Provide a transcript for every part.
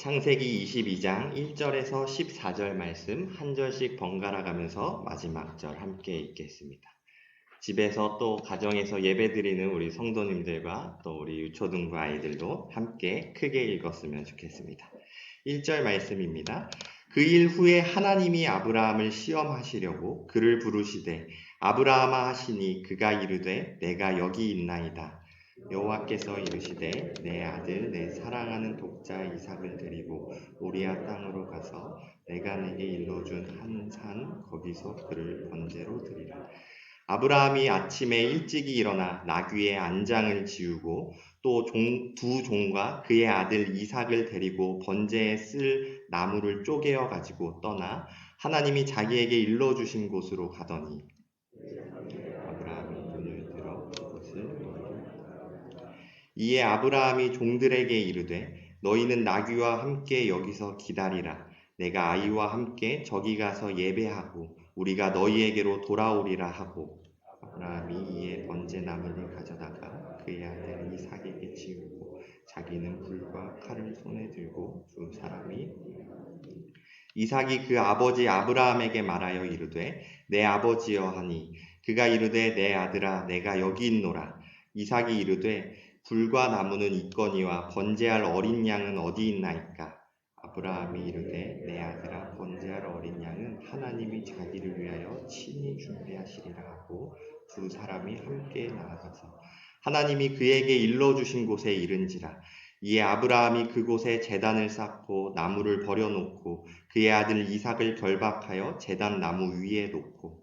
창세기 22장 1절에서 14절 말씀 한 절씩 번갈아 가면서 마지막 절 함께 읽겠습니다. 집에서 또 가정에서 예배드리는 우리 성도님들과 또 우리 유초등부 아이들도 함께 크게 읽었으면 좋겠습니다. 1절 말씀입니다. 그 일 후에 하나님이 아브라함을 시험하시려고 그를 부르시되 아브라함아 하시니 그가 이르되 내가 여기 있나이다. 여호와께서 이르시되 내 아들 내 사랑하는 독자 이삭을 데리고 모리아 땅으로 가서 내가 내게 일러준 한 산 거기서 그를 번제로 드리라. 아브라함이 아침에 일찍이 일어나 나귀의 안장을 지우고 또 두 종과 그의 아들 이삭을 데리고 번제에 쓸 나무를 쪼개어 가지고 떠나 하나님이 자기에게 일러주신 곳으로 가더니 아브라함이 눈을 들어 그것을 이에 아브라함이 종들에게 이르되 너희는 나귀와 함께 여기서 기다리라. 내가 아이와 함께 저기 가서 예배하고 우리가 너희에게로 돌아오리라 하고 아브라함이 이에 번제나무를 가져다가 그의 아들 이삭에게 지우고 자기는 불과 칼을 손에 들고 두 사람이 이삭이 그 아버지 아브라함에게 말하여 이르되 내 아버지여 하니 그가 이르되 내 아들아 내가 여기 있노라. 이삭이 이르되 불과 나무는 있거니와 번제할 어린 양은 어디 있나이까? 아브라함이 이르되 내 아들아 번제할 어린 양은 하나님이 자기를 위하여 친히 준비하시리라 하고 두 사람이 함께 나아가서 하나님이 그에게 일러주신 곳에 이른지라. 이에 아브라함이 그곳에 제단을 쌓고 나무를 버려놓고 그의 아들 이삭을 결박하여 제단 나무 위에 놓고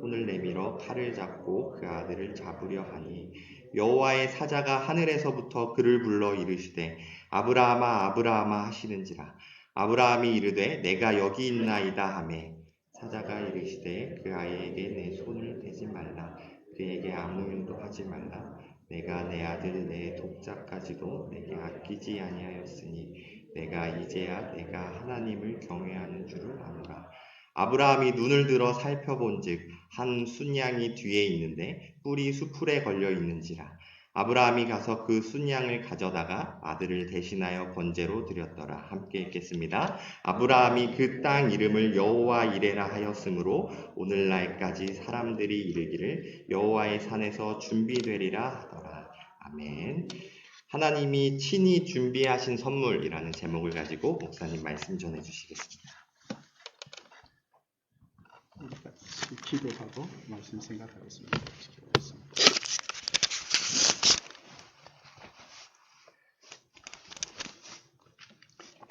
손을 내밀어 칼을 잡고 그 아들을 잡으려 하니 여호와의 사자가 하늘에서부터 그를 불러 이르시되 아브라함아 아브라함아 하시는지라. 아브라함이 이르되 내가 여기 있나이다 하매 사자가 이르시되 그 아이에게 내 손을 대지 말라. 그에게 아무 일도 하지 말라. 내가 내 아들 내 독자까지도 내게 아끼지 아니하였으니 내가 이제야 내가 하나님을 경외하는 줄을 아노라. 아브라함이 눈을 들어 살펴본즉 한 순양이 뒤에 있는데 뿔이 수풀에 걸려 있는지라. 아브라함이 가서 그 순양을 가져다가 아들을 대신하여 번제로 드렸더라. 함께 읽겠습니다. 아브라함이 그 땅 이름을 여호와 이레라 하였으므로 오늘날까지 사람들이 이르기를 여호와의 산에서 준비되리라 하더라. 아멘. 하나님이 친히 준비하신 선물이라는 제목을 가지고 목사님 말씀 전해 주시겠습니다. 기도하고 말씀 생각하겠습니다. 기도하겠습니다.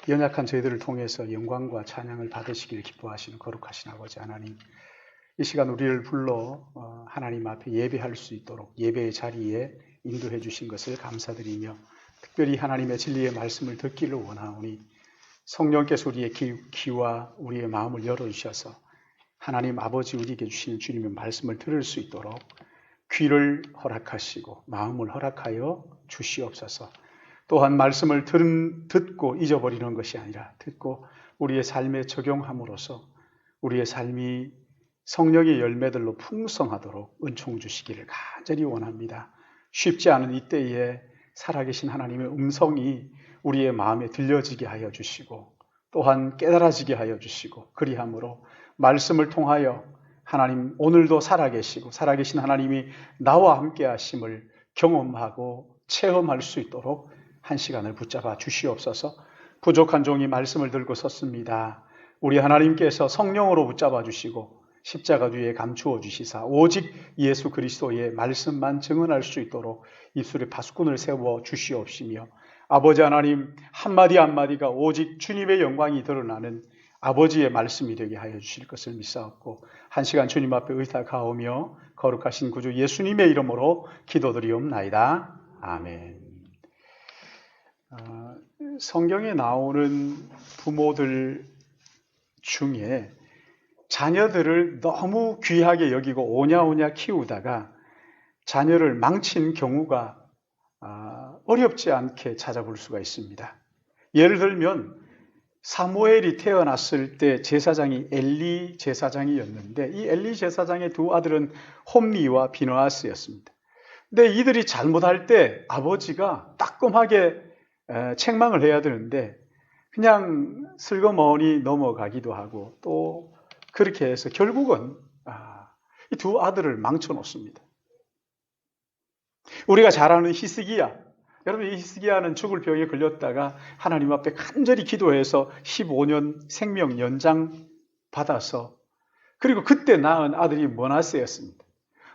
연약한 저희들을 통해서 영광과 찬양을 받으시길 기뻐하시는 거룩하신 아버지 하나님, 이 시간 우리를 불러 하나님 앞에 예배할 수 있도록 예배의 자리에 인도해 주신 것을 감사드리며 특별히 하나님의 진리의 말씀을 듣기를 원하오니 성령께서 우리의 귀와 우리의 마음을 열어주셔서 하나님 아버지 우리에게 주시는 주님의 말씀을 들을 수 있도록 귀를 허락하시고 마음을 허락하여 주시옵소서. 또한 말씀을 듣고 잊어버리는 것이 아니라 듣고 우리의 삶에 적용함으로써 우리의 삶이 성령의 열매들로 풍성하도록 은총 주시기를 간절히 원합니다. 쉽지 않은 이때에 살아계신 하나님의 음성이 우리의 마음에 들려지게 하여 주시고 또한 깨달아지게 하여 주시고 그리함으로 말씀을 통하여 하나님 오늘도 살아계신 하나님이 나와 함께 하심을 경험하고 체험할 수 있도록 한 시간을 붙잡아 주시옵소서. 부족한 종이 말씀을 들고 섰습니다. 우리 하나님께서 성령으로 붙잡아 주시고 십자가 뒤에 감추어 주시사 오직 예수 그리스도의 말씀만 증언할 수 있도록 입술에 파수꾼을 세워 주시옵시며 아버지 하나님 한마디 한마디가 오직 주님의 영광이 드러나는 아버지의 말씀이 되게 하여 주실 것을 믿사옵고 한 시간 주님 앞에 의탁하오며 거룩하신 구주 예수님의 이름으로 기도드리옵나이다. 아멘. 성경에 나오는 부모들 중에 자녀들을 너무 귀하게 여기고 오냐오냐 키우다가 자녀를 망친 경우가 어렵지 않게 찾아볼 수가 있습니다. 예를 들면 사무엘이 태어났을 때 제사장이 엘리 제사장이었는데 이 엘리 제사장의 두 아들은 홈리와 비느하스였습니다. 근데 이들이 잘못할 때 아버지가 따끔하게 책망을 해야 되는데 그냥 슬그머니 넘어가기도 하고 또 그렇게 해서 결국은 이 두 아들을 망쳐놓습니다. 우리가 잘 아는 히스기야. 여러분, 이 히스기야는 죽을 병에 걸렸다가 하나님 앞에 간절히 기도해서 15년 생명 연장 받아서, 그리고 그때 낳은 아들이 므낫세였습니다.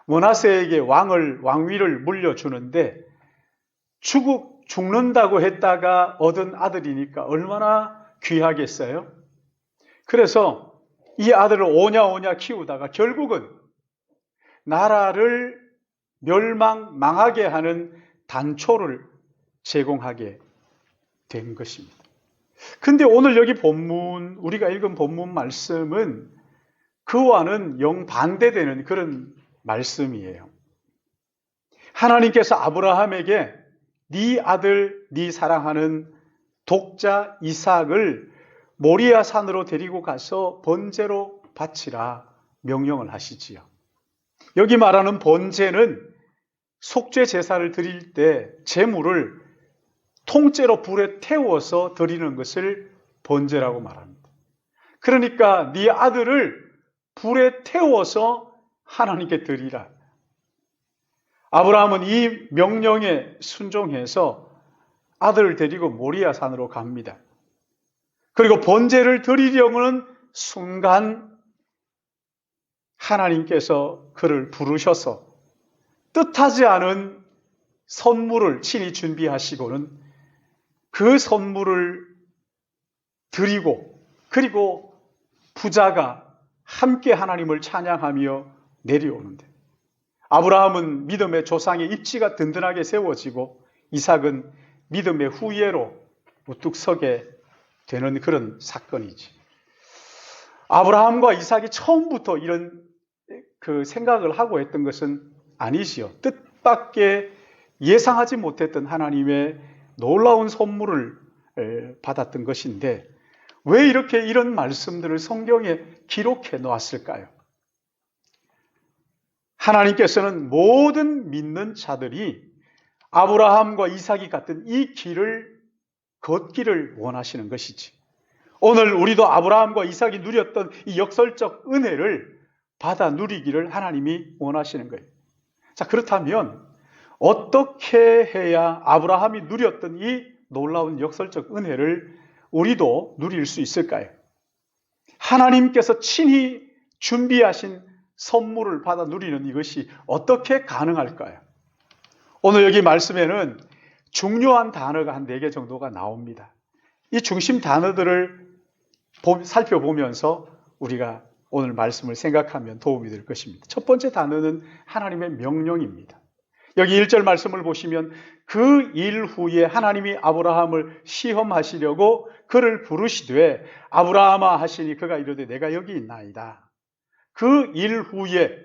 므낫세에게 왕위를 물려주는데 죽는다고 했다가 얻은 아들이니까 얼마나 귀하겠어요? 그래서 이 아들을 오냐 키우다가 결국은 나라를 망하게 하는 단초를 제공하게 된 것입니다. 근데 오늘 여기 우리가 읽은 본문 말씀은 그와는 영반대되는 그런 말씀이에요. 하나님께서 아브라함에게 네 아들, 네 사랑하는 독자 이삭을 모리아 산으로 데리고 가서 번제로 바치라 명령을 하시지요. 여기 말하는 번제는 속죄 제사를 드릴 때 제물을 통째로 불에 태워서 드리는 것을 번제라고 말합니다. 그러니까 네 아들을 불에 태워서 하나님께 드리라. 아브라함은 이 명령에 순종해서 아들을 데리고 모리아 산으로 갑니다. 그리고 번제를 드리려는 순간 하나님께서 그를 부르셔서 뜻하지 않은 선물을 친히 준비하시고는 그 선물을 드리고, 그리고 부자가 함께 하나님을 찬양하며 내려오는데, 아브라함은 믿음의 조상의 입지가 든든하게 세워지고 이삭은 믿음의 후예로 우뚝 서게 되는 그런 사건이지. 아브라함과 이삭이 처음부터 이런 생각을 하고 했던 것은 아니지요. 뜻밖의 예상하지 못했던 하나님의 놀라운 선물을 받았던 것인데, 왜 이렇게 이런 말씀들을 성경에 기록해 놓았을까요? 하나님께서는 모든 믿는 자들이 아브라함과 이삭이 같은 이 길을 걷기를 원하시는 것이지. 오늘 우리도 아브라함과 이삭이 누렸던 이 역설적 은혜를 받아 누리기를 하나님이 원하시는 거예요. 자, 그렇다면 어떻게 해야 아브라함이 누렸던 이 놀라운 역설적 은혜를 우리도 누릴 수 있을까요? 하나님께서 친히 준비하신 선물을 받아 누리는 이것이 어떻게 가능할까요? 오늘 여기 말씀에는 중요한 단어가 한 4개 정도가 나옵니다. 이 중심 단어들을 살펴보면서 우리가 오늘 말씀을 생각하면 도움이 될 것입니다. 첫 번째 단어는 하나님의 명령입니다. 여기 1절 말씀을 보시면 그 일 후에 하나님이 아브라함을 시험하시려고 그를 부르시되 아브라함아 하시니 그가 이르되 내가 여기 있나이다. 그 일 후에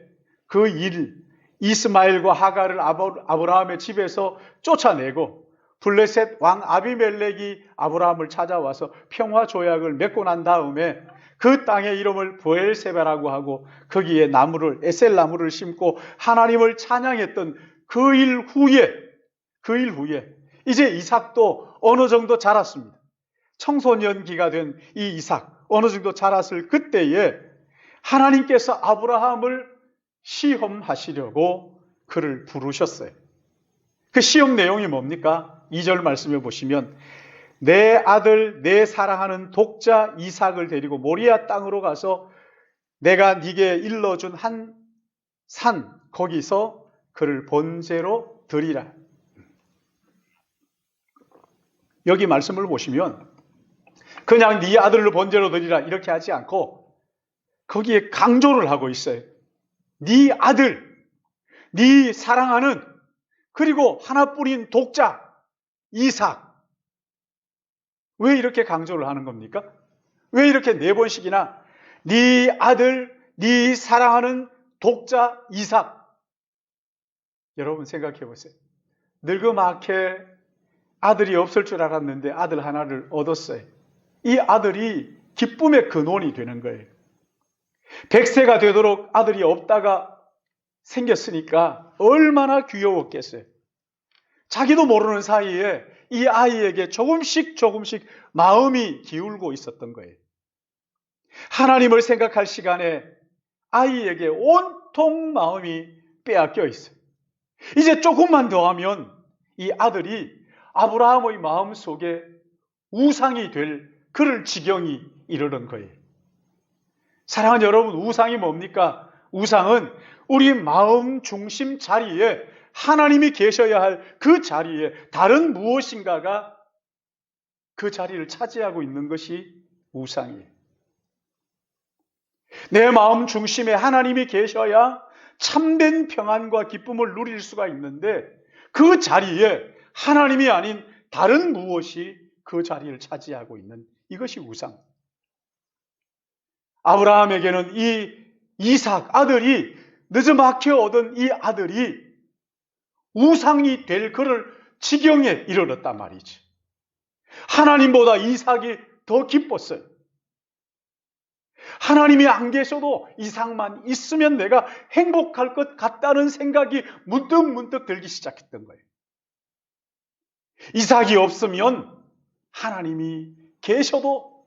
이스마엘과 하갈을 아브라함의 집에서 쫓아내고 블레셋 왕 아비멜렉이 아브라함을 찾아와서 평화 조약을 맺고 난 다음에 그 땅의 이름을 브엘세바라고 하고 거기에 에셀 나무를 심고 하나님을 찬양했던 그 일 후에 이제 이삭도 어느 정도 자랐습니다. 청소년기가 된 이 이삭 어느 정도 자랐을 그때에 하나님께서 아브라함을 시험하시려고 그를 부르셨어요. 그 시험 내용이 뭡니까? 2절 말씀에 보시면 내 아들 내 사랑하는 독자 이삭을 데리고 모리아 땅으로 가서 내가 네게 일러준 한 산 거기서 그를 번제로 드리라. 여기 말씀을 보시면 그냥 네 아들을 번제로 드리라 이렇게 하지 않고 거기에 강조를 하고 있어요. 네 아들, 네 사랑하는 그리고 하나뿐인 독자 이삭. 왜 이렇게 강조를 하는 겁니까? 왜 이렇게 4번씩이나 네 아들, 네 사랑하는 독자 이삭. 여러분 생각해 보세요. 늙어막해 아들이 없을 줄 알았는데 아들 하나를 얻었어요. 이 아들이 기쁨의 근원이 되는 거예요. 100세가 되도록 아들이 없다가 생겼으니까 얼마나 귀여웠겠어요. 자기도 모르는 사이에 이 아이에게 조금씩 마음이 기울고 있었던 거예요. 하나님을 생각할 시간에 아이에게 온통 마음이 빼앗겨 있어요. 이제 조금만 더 하면 이 아들이 아브라함의 마음 속에 우상이 될 그럴 지경이 이르는 거예요. 사랑하는 여러분, 우상이 뭡니까? 우상은 우리 마음 중심 자리에 하나님이 계셔야 할 그 자리에 다른 무엇인가가 그 자리를 차지하고 있는 것이 우상이에요. 내 마음 중심에 하나님이 계셔야 참된 평안과 기쁨을 누릴 수가 있는데 그 자리에 하나님이 아닌 다른 무엇이 그 자리를 차지하고 있는 이것이 우상. 아브라함에게는 이 이삭 아들이 늦어막혀 얻은 이 아들이 우상이 될 그럴 지경에 이르렀단 말이지. 하나님보다 이삭이 더 기뻤어요. 하나님이 안 계셔도 이삭만 있으면 내가 행복할 것 같다는 생각이 문득 들기 시작했던 거예요. 이삭이 없으면 하나님이 계셔도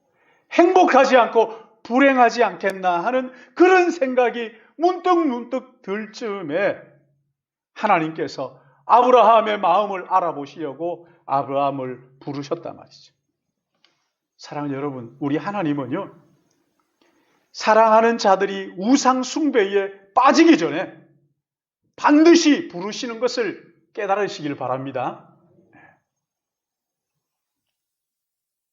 행복하지 않고 불행하지 않겠나 하는 그런 생각이 문득 들 즈음에 하나님께서 아브라함의 마음을 알아보시려고 아브라함을 부르셨단 말이죠. 사랑하는 여러분, 우리 하나님은요, 사랑하는 자들이 우상 숭배에 빠지기 전에 반드시 부르시는 것을 깨달으시길 바랍니다.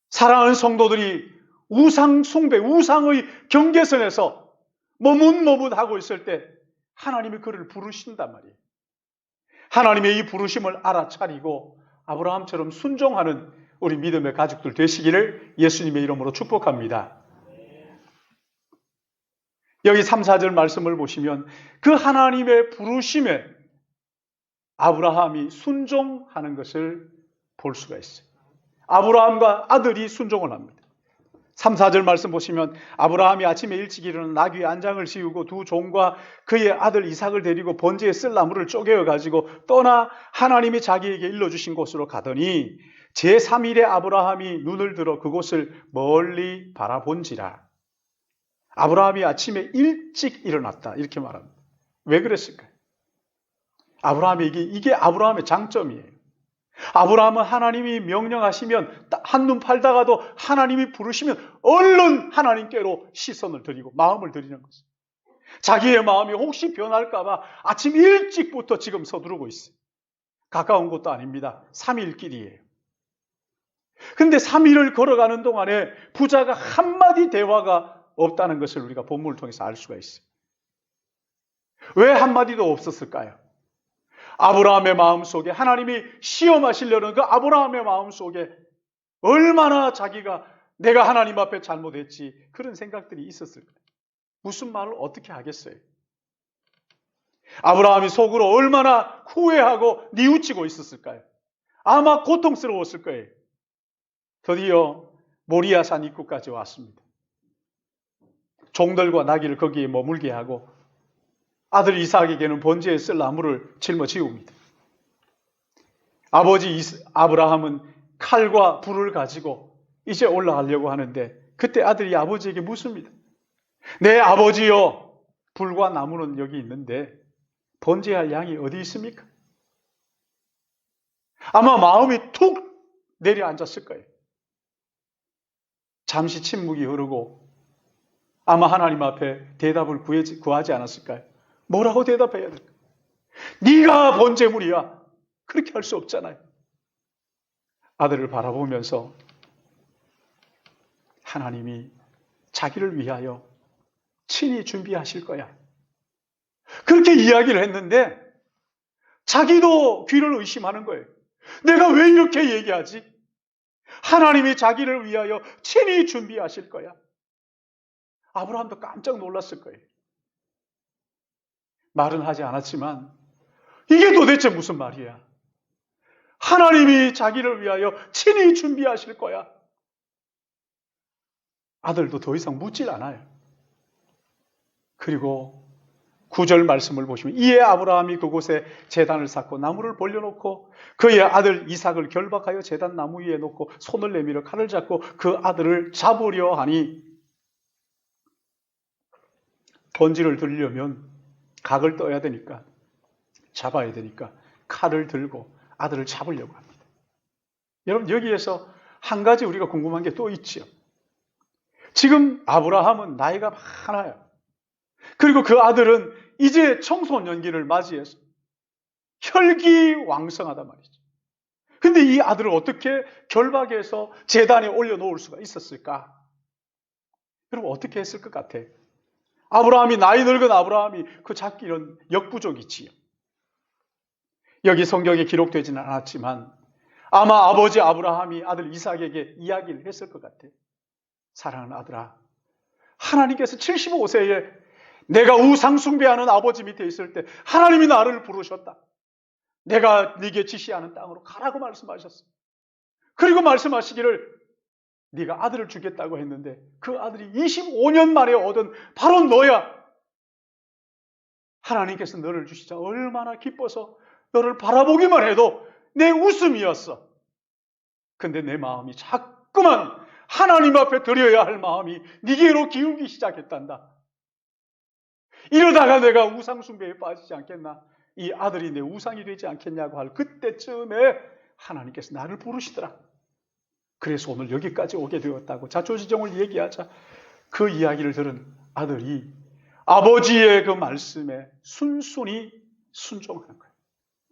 사랑하는 성도들이 우상 숭배, 우상의 경계선에서 머뭇하고 있을 때 하나님이 그를 부르신단 말이에요. 하나님의 이 부르심을 알아차리고 아브라함처럼 순종하는 우리 믿음의 가족들 되시기를 예수님의 이름으로 축복합니다. 여기 3, 4절 말씀을 보시면 그 하나님의 부르심에 아브라함이 순종하는 것을 볼 수가 있어요. 아브라함과 아들이 순종을 합니다. 3, 4절 말씀 보시면 아브라함이 아침에 일찍 일어나 나귀의 안장을 씌우고 두 종과 그의 아들 이삭을 데리고 번제에 쓸 나무를 쪼개어 가지고 떠나 하나님이 자기에게 일러주신 곳으로 가더니 제3일에 아브라함이 눈을 들어 그곳을 멀리 바라본지라. 아브라함이 아침에 일찍 일어났다 이렇게 말합니다. 왜 그랬을까요? 이게 아브라함의 장점이에요. 아브라함은 하나님이 명령하시면 한눈 팔다가도 하나님이 부르시면 얼른 하나님께로 시선을 드리고 마음을 드리는 것이죠. 자기의 마음이 혹시 변할까 봐 아침 일찍부터 지금 서두르고 있어요. 가까운 곳도 아닙니다. 3일 길이에요. 근데 3일을 걸어가는 동안에 부자가 한마디 대화가 없다는 것을 우리가 본문을 통해서 알 수가 있어요. 왜 한마디도 없었을까요? 아브라함의 마음속에 하나님이 시험하시려는 그 아브라함의 마음속에 얼마나 자기가 내가 하나님 앞에 잘못했지 그런 생각들이 있었을까요? 무슨 말을 어떻게 하겠어요? 아브라함이 속으로 얼마나 후회하고 뉘우치고 있었을까요? 아마 고통스러웠을 거예요. 드디어 모리아산 입구까지 왔습니다. 종들과 나귀를 거기에 머물게 하고 아들 이삭에게는 번제에 쓸 나무를 짊어지웁니다. 아버지 아브라함은 칼과 불을 가지고 이제 올라가려고 하는데 그때 아들이 아버지에게 묻습니다. 내 아버지여, 불과 나무는 여기 있는데 번제할 양이 어디 있습니까? 아마 마음이 툭 내려앉았을 거예요. 잠시 침묵이 흐르고 아마 하나님 앞에 대답을 구하지 않았을까요? 뭐라고 대답해야 될까? 네가 번제물이야. 그렇게 할 수 없잖아요. 아들을 바라보면서 하나님이 자기를 위하여 친히 준비하실 거야. 그렇게 이야기를 했는데 자기도 귀를 의심하는 거예요. 내가 왜 이렇게 얘기하지? 하나님이 자기를 위하여 친히 준비하실 거야. 아브라함도 깜짝 놀랐을 거예요. 말은 하지 않았지만 이게 도대체 무슨 말이야? 하나님이 자기를 위하여 친히 준비하실 거야. 아들도 더 이상 묻질 않아요. 그리고 9절 말씀을 보시면 이에 아브라함이 그곳에 제단을 쌓고 나무를 벌려놓고 그의 아들 이삭을 결박하여 제단 나무 위에 놓고 손을 내밀어 칼을 잡고 그 아들을 잡으려 하니, 번지를 들려면 각을 떠야 되니까, 잡아야 되니까 칼을 들고 아들을 잡으려고 합니다. 여러분, 여기에서 한 가지 우리가 궁금한 게 또 있지요. 지금 아브라함은 나이가 많아요. 그리고 그 아들은 이제 청소년기를 맞이해서 혈기왕성하단 말이죠. 근데 이 아들을 어떻게 결박해서 제단에 올려놓을 수가 있었을까? 여러분, 어떻게 했을 것 같아요? 아브라함이, 나이 늙은 아브라함이 그 잡기는 역부족이지요. 여기 성경에 기록되지는 않았지만 아마 아버지 아브라함이 아들 이삭에게 이야기를 했을 것 같아요. 사랑하는 아들아, 하나님께서 75세에 내가 우상 숭배하는 아버지 밑에 있을 때 하나님이 나를 부르셨다. 내가 네게 지시하는 땅으로 가라고 말씀하셨어. 그리고 말씀하시기를 네가 아들을 주겠다고 했는데 그 아들이 25년 만에 얻은 바로 너야. 하나님께서 너를 주시자 얼마나 기뻐서 너를 바라보기만 해도 내 웃음이었어. 근데 내 마음이 자꾸만 하나님 앞에 드려야 할 마음이 네게로 기울기 시작했단다. 이러다가 내가 우상 숭배에 빠지지 않겠나? 이 아들이 내 우상이 되지 않겠냐고 할 그때쯤에 하나님께서 나를 부르시더라. 그래서 오늘 여기까지 오게 되었다고 자초지종을 얘기하자 그 이야기를 들은 아들이 아버지의 그 말씀에 순순히 순종하는 거예요.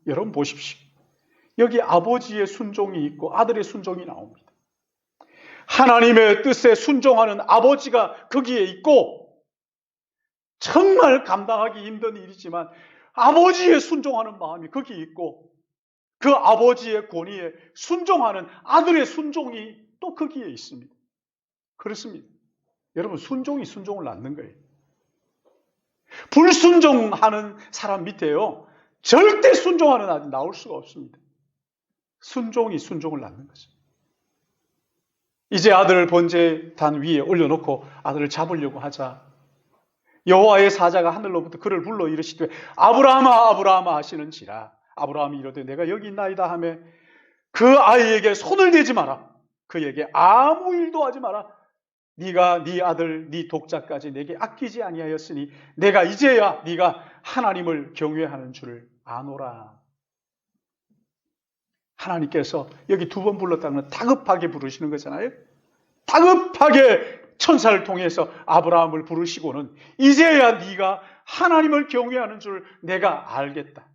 여러분 보십시오. 여기 아버지의 순종이 있고 아들의 순종이 나옵니다. 하나님의 뜻에 순종하는 아버지가 거기에 있고, 정말 감당하기 힘든 일이지만 아버지의 순종하는 마음이 거기에 있고, 그 아버지의 권위에 순종하는 아들의 순종이 또 거기에 있습니다. 그렇습니다. 여러분, 순종이 순종을 낳는 거예요. 불순종하는 사람 밑에요, 절대 순종하는 아들이 나올 수가 없습니다. 순종이 순종을 낳는 거죠. 이제 아들을 번제단 위에 올려놓고 아들을 잡으려고 하자 여호와의 사자가 하늘로부터 그를 불러 이르시되 아브라함아 아브라함아 하시는지라. 아브라함이 이르되 내가 여기 있나이다 하매 그 아이에게 손을 대지 마라. 그에게 아무 일도 하지 마라. 네가 네 아들 네 독자까지 내게 아끼지 아니하였으니 내가 이제야 네가 하나님을 경외하는 줄을 아노라. 하나님께서 여기 두 번 불렀다는 건 다급하게 부르시는 거잖아요. 다급하게 천사를 통해서 아브라함을 부르시고는 이제야 네가 하나님을 경외하는 줄 내가 알겠다.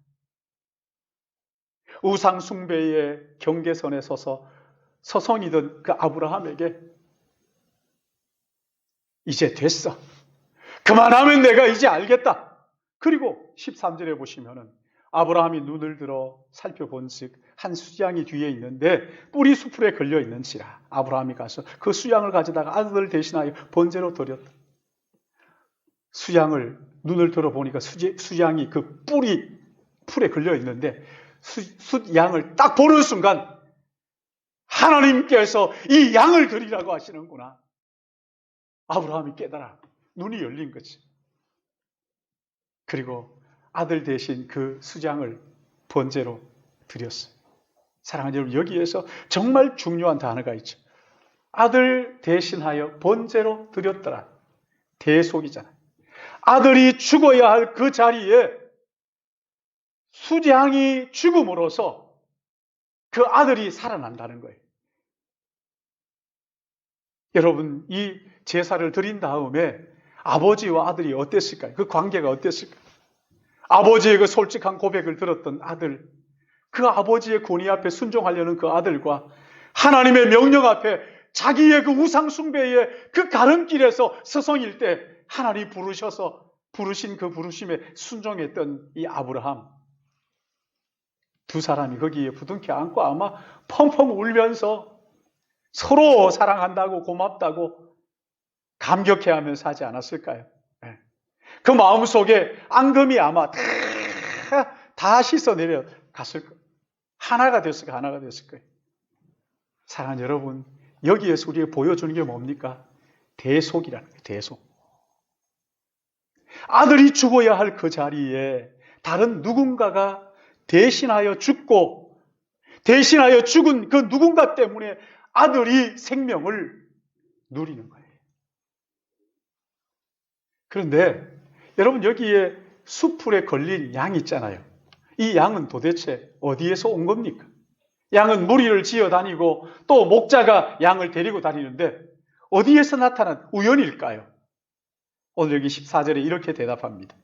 우상 숭배의 경계선에 서서 서성이던 그 아브라함에게 이제 됐어. 그만하면 내가 이제 알겠다. 그리고 13절에 보시면은 아브라함이 눈을 들어 살펴본즉 한 수양이 뒤에 있는데 뿔이 수풀에 걸려 있는지라. 아브라함이 가서 그 수양을 가져다가 아들을 대신하여 번제로 드렸다. 수양을 눈을 들어보니까 수양이 그 풀에 걸려 있는데 수양을 딱 보는 순간 하나님께서 이 양을 드리라고 하시는구나. 아브라함이 깨달아 눈이 열린 거지. 그리고 아들 대신 그 수장을 번제로 드렸어요. 사랑하는 여러분, 여기에서 정말 중요한 단어가 있죠. 아들 대신하여 번제로 드렸더라. 대속이잖아요. 아들이 죽어야 할 그 자리에 수장이 죽음으로써 그 아들이 살아난다는 거예요. 여러분, 이 제사를 드린 다음에 아버지와 아들이 어땠을까요? 그 관계가 어땠을까요? 아버지의 그 솔직한 고백을 들었던 아들, 그 아버지의 권위 앞에 순종하려는 그 아들과 하나님의 명령 앞에 자기의 그 우상 숭배의 그 가름길에서 서성일 때 하나님 부르신 그 부르심에 순종했던 이 아브라함, 두 사람이 거기에 부둥켜 안고 아마 펑펑 울면서 서로 사랑한다고 고맙다고 감격해하면서 하지 않았을까요? 네. 그 마음속에 앙금이 아마 다 씻어내려 갔을 거예요. 하나가 됐을 거예요. 사랑하는 여러분, 여기에서 우리가 보여주는 게 뭡니까? 대속이라는 거예요. 대속. 아들이 죽어야 할 그 자리에 다른 누군가가 대신하여 죽고 대신하여 죽은 그 누군가 때문에 아들이 생명을 누리는 거예요. 그런데 여러분, 여기에 수풀에 걸린 양이 있잖아요. 이 양은 도대체 어디에서 온 겁니까? 양은 무리를 지어 다니고 또 목자가 양을 데리고 다니는데 어디에서 나타난 우연일까요? 오늘 여기 14절에 이렇게 대답합니다.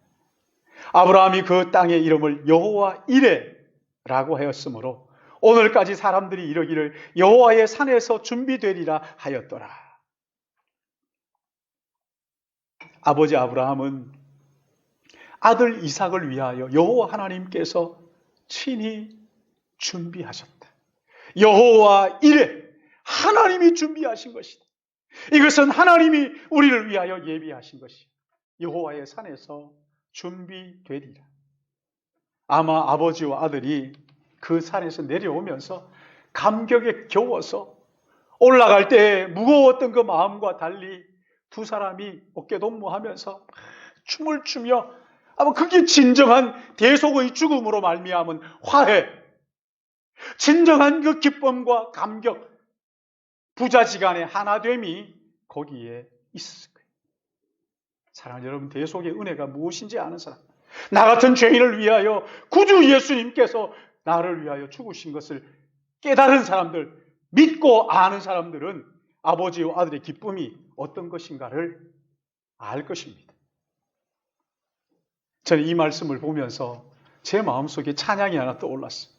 아브라함이 그 땅의 이름을 여호와 이레라고 하였으므로 오늘까지 사람들이 이러기를 여호와의 산에서 준비되리라 하였더라. 아버지 아브라함은 아들 이삭을 위하여 여호와 하나님께서 친히 준비하셨다. 여호와 이레, 하나님이 준비하신 것이다. 이것은 하나님이 우리를 위하여 예비하신 것이요 여호와의 산에서 준비되리라. 아마 아버지와 아들이 그 산에서 내려오면서 감격에 겨워서 올라갈 때 무거웠던 그 마음과 달리 두 사람이 어깨동무하면서 춤을 추며 아마 그게 진정한 대속의 죽음으로 말미암은 화해, 진정한 그 기쁨과 감격, 부자지간의 하나됨이 거기에 있을 거예요. 사랑하는 여러분, 대속의 은혜가 무엇인지 아는 사람, 나 같은 죄인을 위하여 구주 예수님께서 나를 위하여 죽으신 것을 깨달은 사람들, 믿고 아는 사람들은 아버지와 아들의 기쁨이 어떤 것인가를 알 것입니다. 저는 이 말씀을 보면서 제 마음속에 찬양이 하나 떠올랐어요.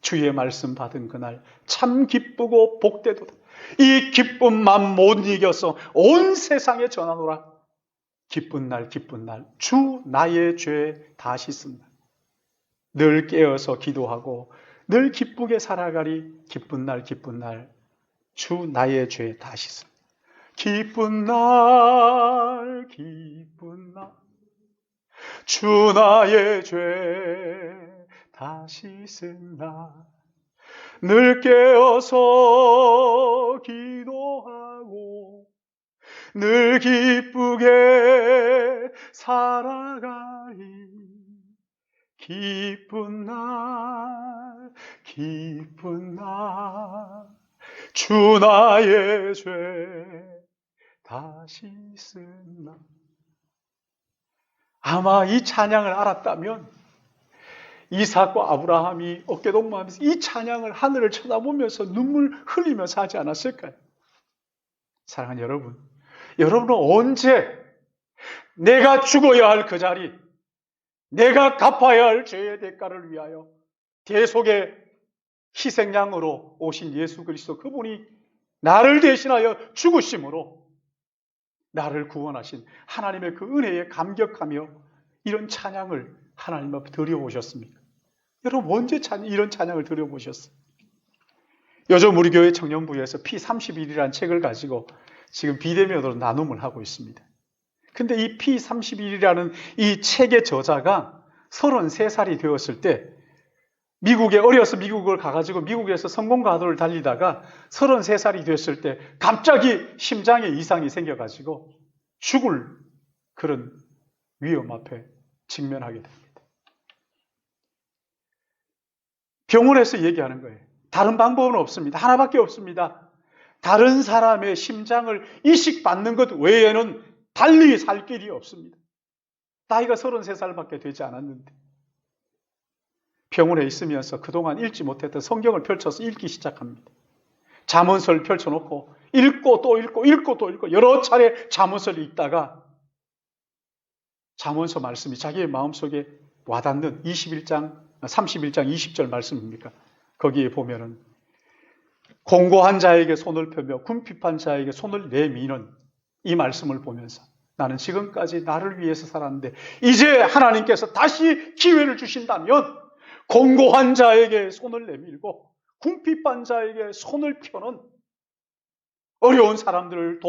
주의 말씀 받은 그날 참 기쁘고 복되도다. 이 기쁨만 못 이겨서 온 세상에 전하노라. 기쁜 날 기쁜 날 주 나의 죄 다 씻은 날. 늘 깨어서 기도하고 늘 기쁘게 살아가리. 기쁜 날 기쁜 날 주 나의 죄 다 씻은 날. 기쁜 날 기쁜 날 주 나의 죄 다 씻은 날. 늘 깨어서 기도하고 늘 기쁘게 살아가리. 기쁜 날 기쁜 날 주 나의 죄 다 씻은 날. 아마 이 찬양을 알았다면 이삭과 아브라함이 어깨동무하면서 이 찬양을 하늘을 쳐다보면서 눈물 흘리면서 하지 않았을까요? 사랑하는 여러분, 여러분은 언제 내가 죽어야 할 그 자리, 내가 갚아야 할 죄의 대가를 위하여 대속의 희생양으로 오신 예수 그리스도, 그분이 나를 대신하여 죽으심으로 나를 구원하신 하나님의 그 은혜에 감격하며 이런 찬양을 하나님 앞에 드려보셨습니까? 여러분, 언제 이런 찬양을 드려보셨어요? 요즘 우리 교회 청년부에서 P31이라는 책을 가지고 지금 비대면으로 나눔을 하고 있습니다. 근데 이 P31이라는 이 책의 저자가 33살이 되었을 때 미국에 어려서 미국을 가가지고 미국에서 성공가도를 달리다가 33살이 됐을 때 갑자기 심장에 이상이 생겨가지고 죽을 그런 위험 앞에 직면하게 됩니다. 병원에서 얘기하는 거예요. 다른 방법은 없습니다. 하나밖에 없습니다. 다른 사람의 심장을 이식받는 것 외에는 달리 살 길이 없습니다. 나이가 33살밖에 되지 않았는데 병원에 있으면서 그동안 읽지 못했던 성경을 펼쳐서 읽기 시작합니다. 잠언서를 펼쳐놓고 읽고 또 읽고 읽고 또 읽고 여러 차례 잠언서를 읽다가 잠언서 말씀이 자기의 마음속에 와닿는 31장 20절 말씀입니까? 거기에 보면은 공고한 자에게 손을 펴며 궁핍한 자에게 손을 내미는 이 말씀을 보면서 나는 지금까지 나를 위해서 살았는데 이제 하나님께서 다시 기회를 주신다면 공고한 자에게 손을 내밀고 궁핍한 자에게 손을 펴는 어려운 사람들을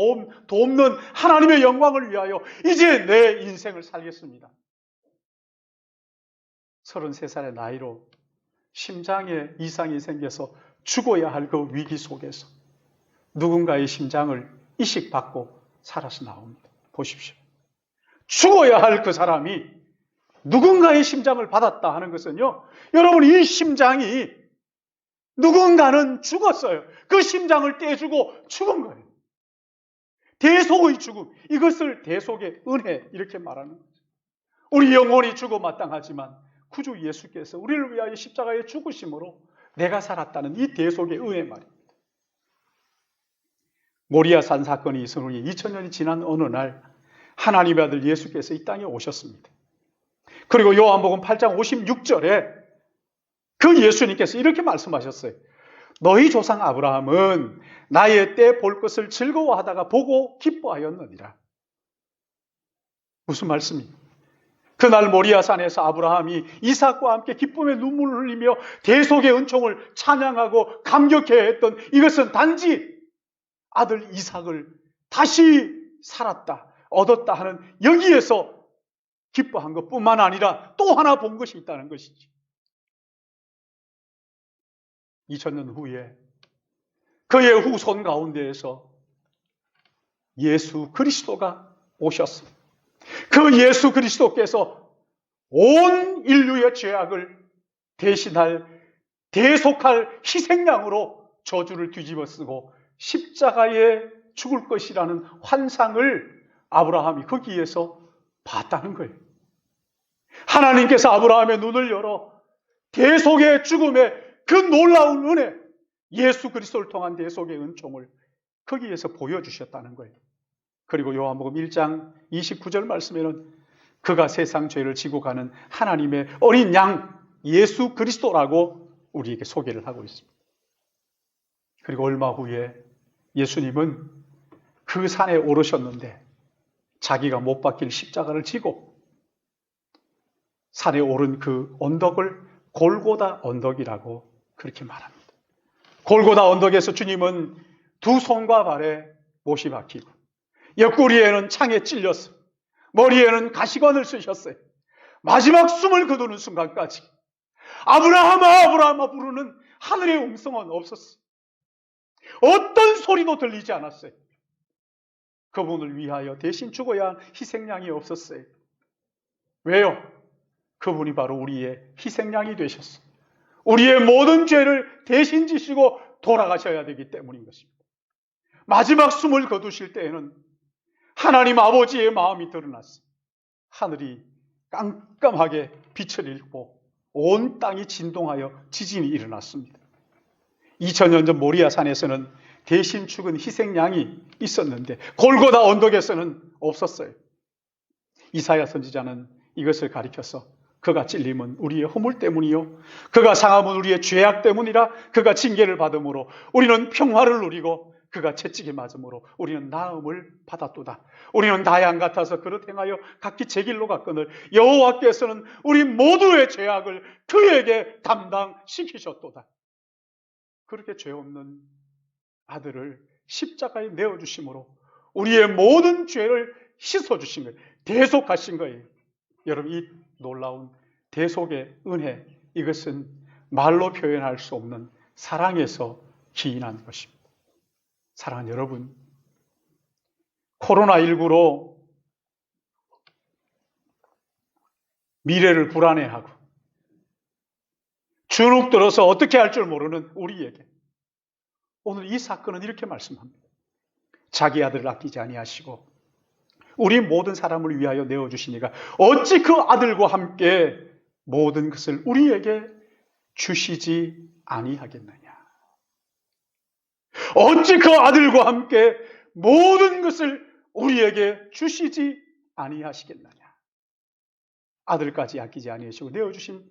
돕는 하나님의 영광을 위하여 이제 내 인생을 살겠습니다. 33살의 나이로 심장에 이상이 생겨서 죽어야 할 그 위기 속에서 누군가의 심장을 이식받고 살아서 나옵니다. 보십시오. 죽어야 할 그 사람이 누군가의 심장을 받았다 하는 것은요, 여러분, 이 심장이 누군가는 죽었어요. 그 심장을 떼주고 죽은 거예요. 대속의 죽음, 이것을 대속의 은혜 이렇게 말하는 거죠. 우리 영혼이 죽어 마땅하지만 구주 예수께서 우리를 위하여 십자가에 죽으심으로 내가 살았다는 이 대속의 은혜 말입니다. 모리아산 사건이 있은 후에 2000년이 지난 어느 날 하나님의 아들 예수께서 이 땅에 오셨습니다. 그리고 요한복음 8장 56절에 그 예수님께서 이렇게 말씀하셨어요. 너희 조상 아브라함은 나의 때 볼 것을 즐거워하다가 보고 기뻐하였느니라. 무슨 말씀입니까? 그날 모리아산에서 아브라함이 이삭과 함께 기쁨의 눈물을 흘리며 대속의 은총을 찬양하고 감격해했던 이것은 단지 아들 이삭을 다시 살았다, 얻었다 하는 여기에서 기뻐한 것뿐만 아니라 또 하나 본 것이 있다는 것이지. 2000년 후에 그의 후손 가운데에서 예수 그리스도가 오셨습니다. 그 예수 그리스도께서 온 인류의 죄악을 대신할, 대속할 희생양으로 저주를 뒤집어 쓰고 십자가에 죽을 것이라는 환상을 아브라함이 거기에서 봤다는 거예요. 하나님께서 아브라함의 눈을 열어 대속의 죽음의 그 놀라운 은혜, 예수 그리스도를 통한 대속의 은총을 거기에서 보여주셨다는 거예요. 그리고 요한복음 1장 29절 말씀에는 그가 세상 죄를 지고 가는 하나님의 어린 양 예수 그리스도라고 우리에게 소개를 하고 있습니다. 그리고 얼마 후에 예수님은 그 산에 오르셨는데 자기가 못 박힐 십자가를 지고 산에 오른 그 언덕을 골고다 언덕이라고 그렇게 말합니다. 골고다 언덕에서 주님은 두 손과 발에 못이 박히고 옆구리에는 창에 찔렸어요. 머리에는 가시관을 쓰셨어요. 마지막 숨을 거두는 순간까지 아브라함아 아브라함아 부르는 하늘의 음성은 없었어요. 어떤 소리도 들리지 않았어요. 그분을 위하여 대신 죽어야 한 희생양이 없었어요. 왜요? 그분이 바로 우리의 희생양이 되셨어요. 우리의 모든 죄를 대신 지시고 돌아가셔야 되기 때문인 것입니다. 마지막 숨을 거두실 때에는 하나님 아버지의 마음이 드러났어요. 하늘이 깜깜하게 빛을 잃고 온 땅이 진동하여 지진이 일어났습니다. 2000년 전 모리아산에서는 대신 죽은 희생양이 있었는데 골고다 언덕에서는 없었어요. 이사야 선지자는 이것을 가리켜서 그가 찔림은 우리의 허물 때문이요 그가 상함은 우리의 죄악 때문이라. 그가 징계를 받음으로 우리는 평화를 누리고 그가 채찍에 맞음으로 우리는 나음을 받았도다. 우리는 다양 같아서 그릇 행하여 각기 제 길로 갔거늘 여호와께서는 우리 모두의 죄악을 그에게 담당시키셨도다. 그렇게 죄 없는 아들을 십자가에 내어주심으로 우리의 모든 죄를 씻어주신 거예요. 대속하신 거예요. 여러분, 이 놀라운 대속의 은혜, 이것은 말로 표현할 수 없는 사랑에서 기인한 것입니다. 사랑하는 여러분, 코로나19로 미래를 불안해하고 주눅 들어서 어떻게 할 줄 모르는 우리에게 오늘 이 사건은 이렇게 말씀합니다. 자기 아들을 아끼지 아니하시고 우리 모든 사람을 위하여 내어주시니가 어찌 그 아들과 함께 모든 것을 우리에게 주시지 아니하겠느냐. 어찌 그 아들과 함께 모든 것을 우리에게 주시지 아니하시겠느냐. 아들까지 아끼지 아니하시고 내어주신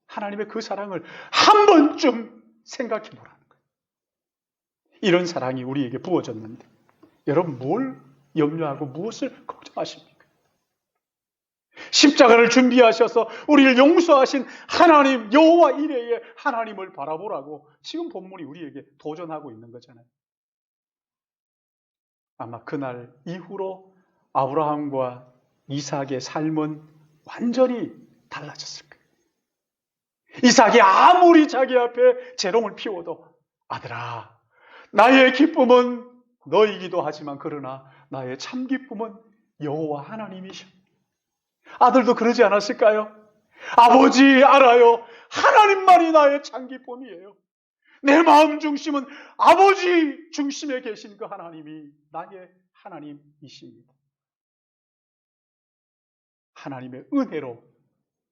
하나님의 그 사랑을 한 번쯤 생각해 보라는 거예요. 이런 사랑이 우리에게 부어졌는데 여러분, 뭘 염려하고 무엇을 걱정하십니까? 십자가를 준비하셔서 우리를 용서하신 하나님 여호와 이레의 하나님을 바라보라고 지금 본문이 우리에게 도전하고 있는 거잖아요. 아마 그날 이후로 아브라함과 이삭의 삶은 완전히 달라졌을 거예요. 이삭이 아무리 자기 앞에 재롱을 피워도 아들아, 나의 기쁨은 너이기도 하지만 그러나 나의 참 기쁨은 여호와 하나님이셔. 아들도 그러지 않았을까요? 아버지 알아요. 하나님만이 나의 창기쁨이에요. 내 마음 중심은 아버지 중심에 계신 그 하나님이 나의 하나님이십니다. 하나님의 은혜로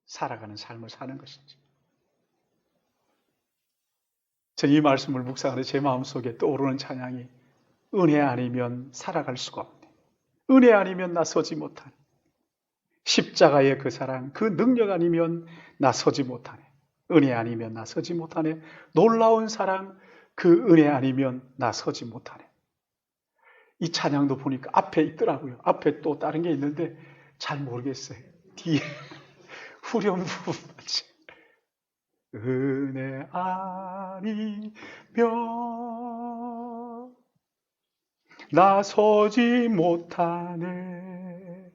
살아가는 삶을 사는 것이지. 저는 이 말씀을 묵상하는 제 마음속에 떠오르는 찬양이 은혜 아니면 살아갈 수가 없네. 은혜 아니면 나서지 못하네. 십자가의 그 사랑, 그 능력 아니면 나서지 못하네. 은혜 아니면 나서지 못하네. 놀라운 사랑, 그 은혜 아니면 나서지 못하네. 이 찬양도 보니까 앞에 있더라고요. 앞에 또 다른 게 있는데 잘 모르겠어요. 뒤에 후렴 부분까지. 은혜 아니면 나서지 못하네.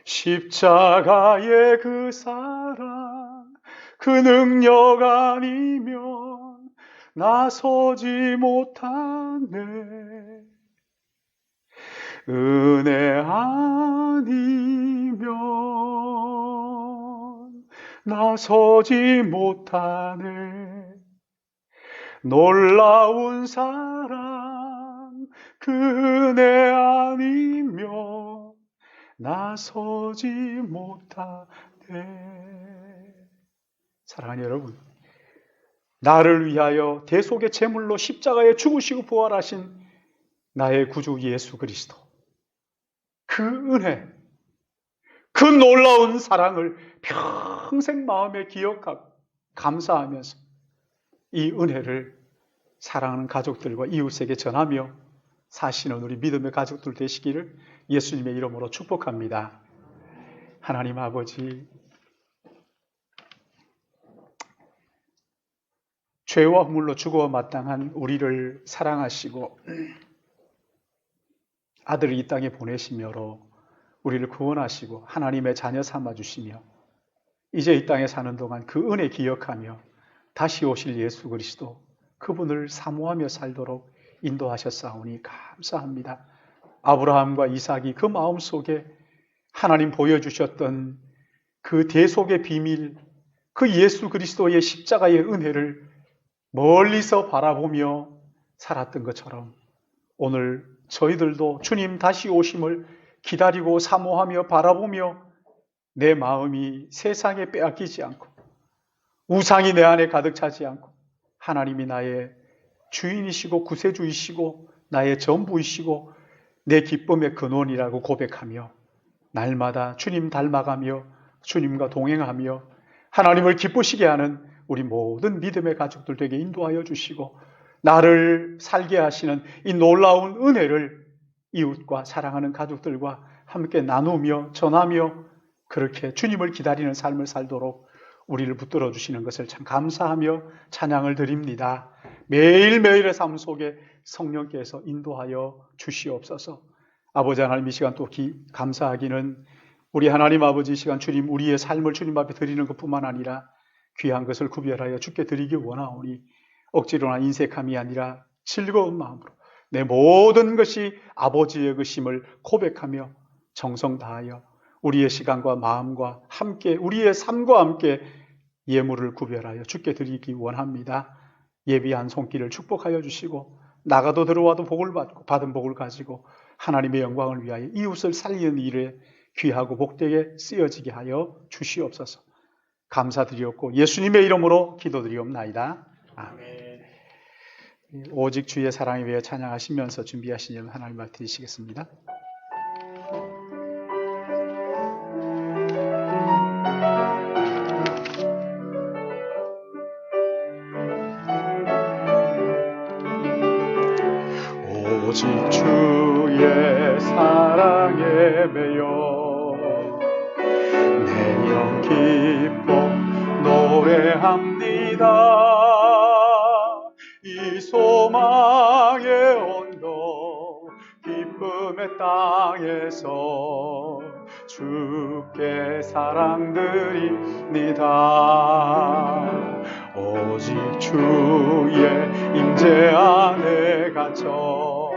십자가의 그 사랑, 그 능력 아니면 나서지 못하네. 은혜 아니면 나서지 못하네. 놀라운 사랑, 그 은혜 아니면 나서지 못하네. 사랑하는 여러분, 나를 위하여 대속의 제물로 십자가에 죽으시고 부활하신 나의 구주 예수 그리스도, 그 은혜, 그 놀라운 사랑을 평생 마음에 기억하고 감사하면서 이 은혜를 사랑하는 가족들과 이웃에게 전하며 사시는 우리 믿음의 가족들 되시기를 예수님의 이름으로 축복합니다. 하나님 아버지, 죄와 허물로 죽어 마땅한 우리를 사랑하시고 아들을 이 땅에 보내시며로 우리를 구원하시고 하나님의 자녀 삼아주시며 이제 이 땅에 사는 동안 그 은혜 기억하며 다시 오실 예수 그리스도, 그분을 사모하며 살도록 인도하셨사오니 감사합니다. 아브라함과 이삭이 그 마음속에 하나님 보여주셨던 그 대속의 비밀, 그 예수 그리스도의 십자가의 은혜를 멀리서 바라보며 살았던 것처럼 오늘 저희들도 주님 다시 오심을 기다리고 사모하며 바라보며 내 마음이 세상에 빼앗기지 않고 우상이 내 안에 가득 차지 않고 하나님이 나의 주인이시고 구세주이시고 나의 전부이시고 내 기쁨의 근원이라고 고백하며 날마다 주님 닮아가며 주님과 동행하며 하나님을 기쁘시게 하는 우리 모든 믿음의 가족들 되게 인도하여 주시고 나를 살게 하시는 이 놀라운 은혜를 이웃과 사랑하는 가족들과 함께 나누며 전하며 그렇게 주님을 기다리는 삶을 살도록 우리를 붙들어 주시는 것을 참 감사하며 찬양을 드립니다. 매일매일의 삶 속에 성령께서 인도하여 주시옵소서. 아버지 하나님, 이 시간 또 감사하기는 우리 하나님 아버지 이 시간 주님 우리의 삶을 주님 앞에 드리는 것뿐만 아니라 귀한 것을 구별하여 주께 드리기 원하오니 억지로나 인색함이 아니라 즐거운 마음으로 내 모든 것이 아버지의 것임을 고백하며 정성 다하여 우리의 시간과 마음과 함께 우리의 삶과 함께 예물을 구별하여 주께 드리기 원합니다. 예비한 손길을 축복하여 주시고 나가도 들어와도 복을 받고 받은 복을 가지고 하나님의 영광을 위하여 이웃을 살리는 일에 귀하고 복되게 쓰여지게 하여 주시옵소서. 감사드리옵고 예수님의 이름으로 기도드리옵나이다. 아멘. 오직 주의 사랑에 위해 찬양하시면서 준비하신 일 하나님 말 드리시겠습니다. 오직 주의 사랑에 매여 내 영 기뻐 노래합니다. 이 소망의 언덕 기쁨의 땅에서 주께 사랑드립니다. 오직 주의 임재 안에 갇혀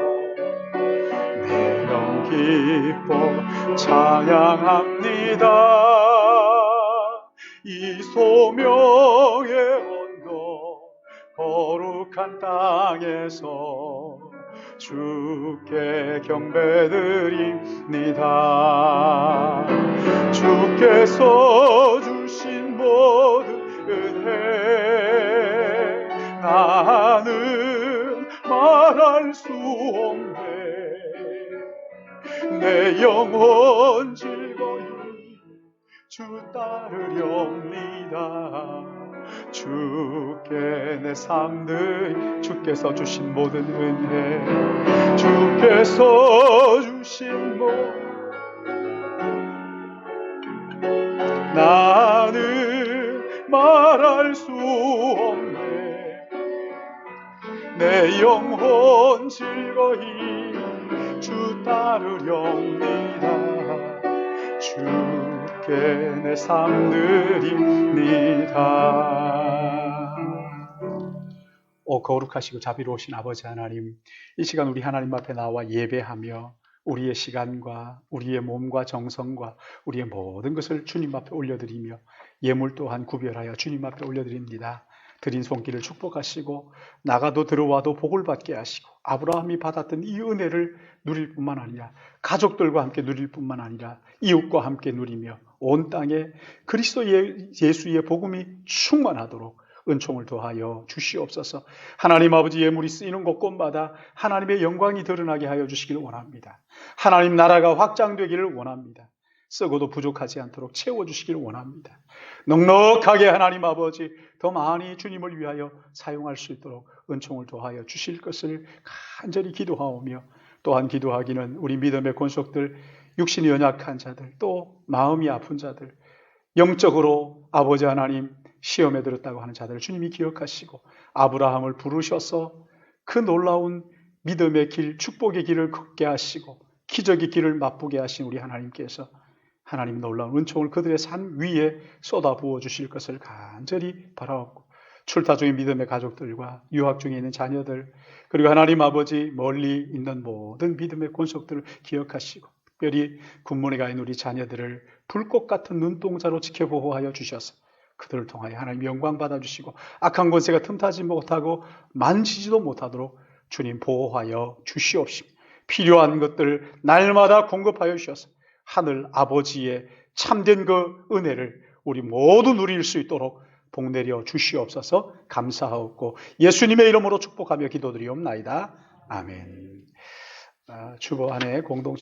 내 심령 기뻐 찬양합니다. 이 소명의 언덕 거룩한 땅에서 주께 경배드립니다. 주께서 주신 모든 은혜 나는 말할 수 없네. 내 영혼 즐거이 주 따르렵니다. 주께 내 삶들 주께서 주신 모든 은혜 주께서 주신 모든 나는 말할 수 없네. 내 영혼 즐거이 주 따르렵니다. 주께 내 삶 드립니다. 오 거룩하시고 자비로우신 아버지 하나님, 이 시간 우리 하나님 앞에 나와 예배하며 우리의 시간과 우리의 몸과 정성과 우리의 모든 것을 주님 앞에 올려드리며 예물 또한 구별하여 주님 앞에 올려드립니다. 드린 손길을 축복하시고 나가도 들어와도 복을 받게 하시고 아브라함이 받았던 이 은혜를 누릴 뿐만 아니라 가족들과 함께 누릴 뿐만 아니라 이웃과 함께 누리며 온 땅에 그리스도 예수의 복음이 충만하도록 은총을 더하여 주시옵소서. 하나님 아버지, 예물이 쓰이는 곳곳마다 하나님의 영광이 드러나게 하여 주시기를 원합니다. 하나님 나라가 확장되기를 원합니다. 썩어도 부족하지 않도록 채워주시기를 원합니다. 넉넉하게 하나님 아버지 더 많이 주님을 위하여 사용할 수 있도록 은총을 더하여 주실 것을 간절히 기도하오며, 또한 기도하기는 우리 믿음의 권속들, 육신이 연약한 자들, 또 마음이 아픈 자들, 영적으로 아버지 하나님 시험에 들었다고 하는 자들을 주님이 기억하시고 아브라함을 부르셔서 그 놀라운 믿음의 길, 축복의 길을 걷게 하시고 기적의 길을 맛보게 하신 우리 하나님께서 하나님 놀라운 은총을 그들의 삶 위에 쏟아부어 주실 것을 간절히 바라옵고, 출타 중인 믿음의 가족들과 유학 중에 있는 자녀들, 그리고 하나님 아버지 멀리 있는 모든 믿음의 권속들을 기억하시고 특별히 군문에 가 있는 우리 자녀들을 불꽃 같은 눈동자로 지켜보호하여 주셔서 그들을 통하여 하나님 영광 받아주시고 악한 권세가 틈타지 못하고 만지지도 못하도록 주님 보호하여 주시옵시고, 필요한 것들을 날마다 공급하여 주셔서 하늘 아버지의 참된 그 은혜를 우리 모두 누릴 수 있도록 복내려 주시옵소서. 감사하옵고 예수님의 이름으로 축복하며 기도드리옵나이다. 아멘. 주보 안에 공동